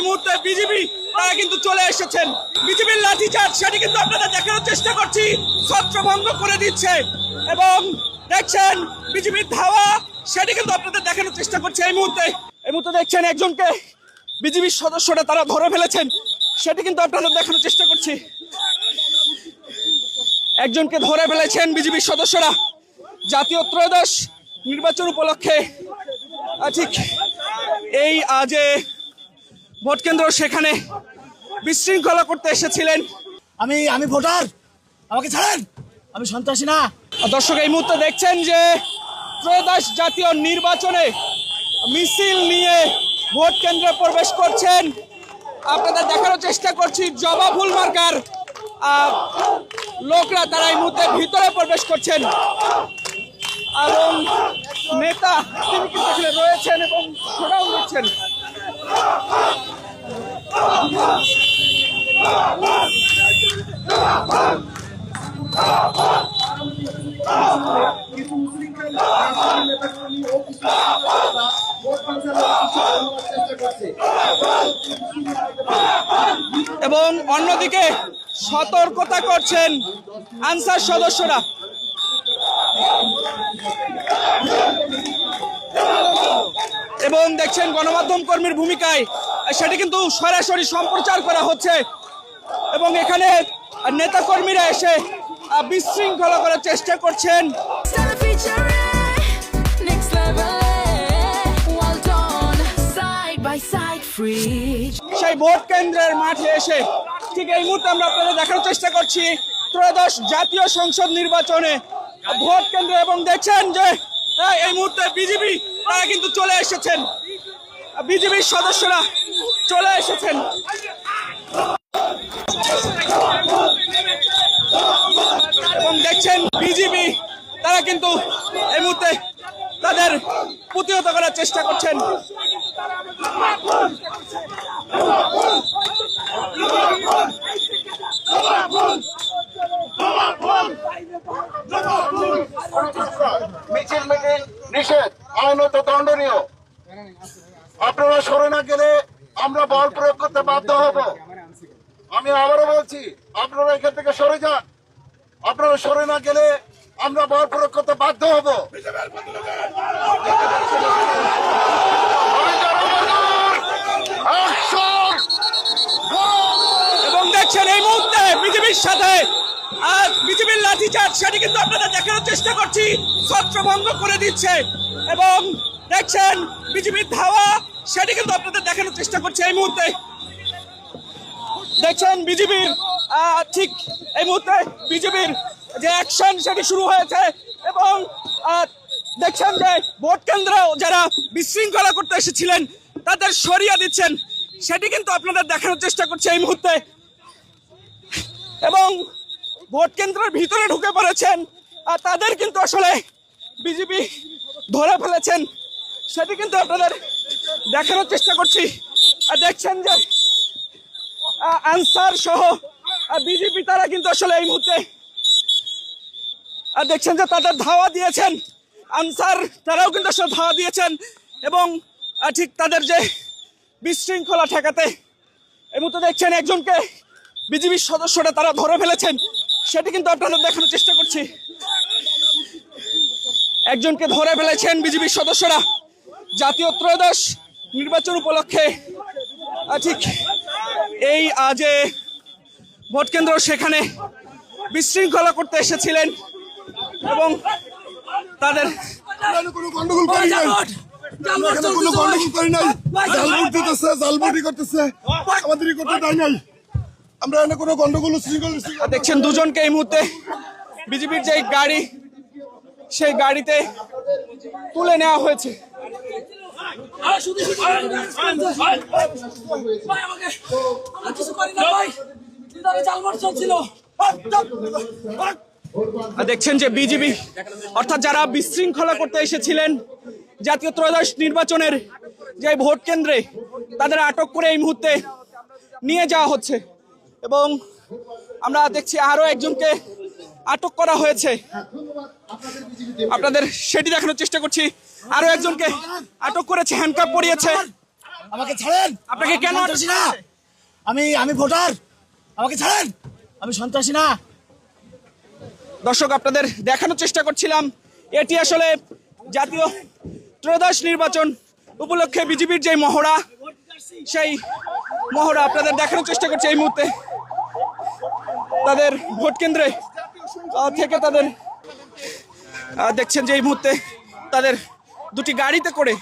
এই মুহূর্তে বিজেপি তারা কিন্তু চলে এসেছেন। বিজেপির লাঠিচার্জ সেটি কিন্তু আপনাদের দেখানোর চেষ্টা করছি, ছত্রভঙ্গ করে দিচ্ছে। এবং দেখছেন বিজেপির ধাওয়া সেটি কিন্তু আপনাদের দেখানোর চেষ্টা করছে। এই মুহূর্তে দেখছেন একজনকে বিজেপির সদস্যরা তারা ধরে ফেলেছেন, সেটি কিন্তু আপনাদের দেখানোর চেষ্টা করছি। একজনকে ধরে ফেলেছেন বিজেপির সদস্যরা জাতীয় ত্রয়োদশ নির্বাচন উপলক্ষে। ঠিক এই যে ভোট কেন্দ্র সেখানে বিশৃঙ্খলা করতে এসেছিলেন। আমি ভোটার, আমাকে ছাড়েন, আমি সন্ত্রাসী না। দর্শক এই মুহূর্তে দেখছেন যে ত্রয়োদশ জাতীয় নির্বাচনে মিছিল নিয়ে ভোট কেন্দ্রে প্রবেশ করছেন। আপনাদের দেখানোর চেষ্টা করছি জবাফুল মার্কার লোকরা তারা এই মুহূর্তে ভিতরে প্রবেশ করছেন এবং নেতা তিনি কিন্তু এখানে রয়েছেন এবং শোডাউন দিচ্ছেন। এবং অন্যদিকে সতর্কতা করছেন আনসার সদস্যরা। এবং দেখছেন গণমাধ্যম কর্মীর ভূমিকায় সেটি কিন্তু সরাসরি সম্প্রচার করা হচ্ছে এবং এখানে নেতা কর্মীরা এসে বিশৃঙ্খলা করার চেষ্টা করছেন। সেই ভোট কেন্দ্রের মাঠে এসে ঠিক এই মুহূর্তে আমরা আপনাদের দেখার চেষ্টা করছি ত্রয়োদশ জাতীয় সংসদ নির্বাচনে ভোট কেন্দ্র। এবং দেখছেন যে এই মুহূর্তে বিজেপি তারা কিন্তু চলে এসেছেন, বিজেপির সদস্যরা চলে এসেছেন। এবং দেখছেন বিজেপি তারা কিন্তু এই মুহূর্তে তাদের প্রতিহত করার চেষ্টা করছেন। মিছিল মিটিং নিষেধ, আইনত দণ্ডনীয়। আপনারা সরে না গেলে আমরা বল প্রয়োগ করতে বাধ্য হব। আমি আবারও বলছি, আপনারা এখান থেকে সরে যান। আপনারা সরে না গেলে আমরা বল প্রয়োগ করতে বাধ্য হব। এবং দেখছেন এই মুহূর্তে বিজেপির সাথে বিজেপির লাঠিচার্জ সেটি কিন্তু আপনাদের দেখানোর চেষ্টা করছি, ছত্রভঙ্গ করে দিচ্ছে। এবং দেখছেন বিজেপির ধাওয়া সেটি কিন্তু আপনাদের দেখানোর চেষ্টা করছে। এই মুহূর্তে দেখছেন বিজেপির ঠিক এই মুহূর্তে বিজেপির যে অ্যাকশন সেটি শুরু হয়েছে। এবং দেখছেন যে ভোট কেন্দ্র যারা বিশৃঙ্খলা করতে এসেছিলেন তাদের সরিয়ে দিচ্ছেন, সেটি কিন্তু আপনাদের দেখানোর চেষ্টা করছে এই মুহূর্তে। এবং ভোট কেন্দ্রের ভিতরে ঢুকে পড়েছেন আর তাদের কিন্তু আসলে বিজেপি ধরে ফেলেছেন, সেটি কিন্তু আপনাদের দেখানোর চেষ্টা করছি। আর দেখছেন যে আনসার সহ বিজেপি তারা কিন্তু আসলে এই মুহূর্তে দেখছেন যে তাদের ধাওয়া দিয়েছেন, আনসার তারাও কিন্তু আসলে ধাওয়া দিয়েছেন। এবং ঠিক তাদের যে বিশৃঙ্খলা ঠেকাতে এই মুহূর্তে দেখছেন একজনকে বিজেপির সদস্যরা তারা ধরে ফেলেছেন, সেটি কিন্তু আপনাদের দেখানোর চেষ্টা করছি। একজনকে ধরে ফেলেছেন বিজেপির সদস্যরা জাতীয় ত্রয়োদশ নির্বাচন উপলক্ষে। ঠিক এই যে ভোট কেন্দ্র সেখানে বিশৃঙ্খলা করতে এসেছিলেন এবং তাদের কোনো গন্ডগোল করি নাই, কোনো গন্ডগোল করি নাই। জালভোট দিতেছে, জালভোটই করতেছে, আমাদের করতে দেয় নাই। আমরা এখানে কোনো গন্ডগোল দেখছেন দুজনকে এই মুহূর্তে বিজেপির যে গাড়ি সেই গাড়িতে তুলে নেওয়া হয়েছে। দেখছেন যে বিজেপি অর্থাৎ যারা বিশৃঙ্খলা করতে এসেছিলেন জাতীয় ত্রয়োদশ নির্বাচনের যে ভোট কেন্দ্রে তাদের আটক করে এই মুহূর্তে নিয়ে যাওয়া হচ্ছে। এবং আমরা দেখছি আরো একজনকে আটক করা হয়েছে, আপনাদের সেটি দেখানোর চেষ্টা করছি। আরো একজনকে আটক করেছে, হ্যান্ডকাপ পরিয়েছে। আমাকে ছাড়েন। আপনাকে কেন সন্ত্রাসী না, আমি ভোটার, আমাকে ছাড়েন, আমি সন্ত্রাসী না। দর্শক, আপনাদের দেখানোর চেষ্টা করছিলাম এটি আসলে জাতীয় ত্রয়োদশ নির্বাচন উপলক্ষে বিজেপির যে মহড়া, সেই মহড়া আপনাদের দেখানোর চেষ্টা করছে। এই মুহূর্তে তাদের ভোট কেন্দ্রে থেকে তাদের দেখছেন যে এই মুহূর্তে তাদের দুটি গাড়িতে করে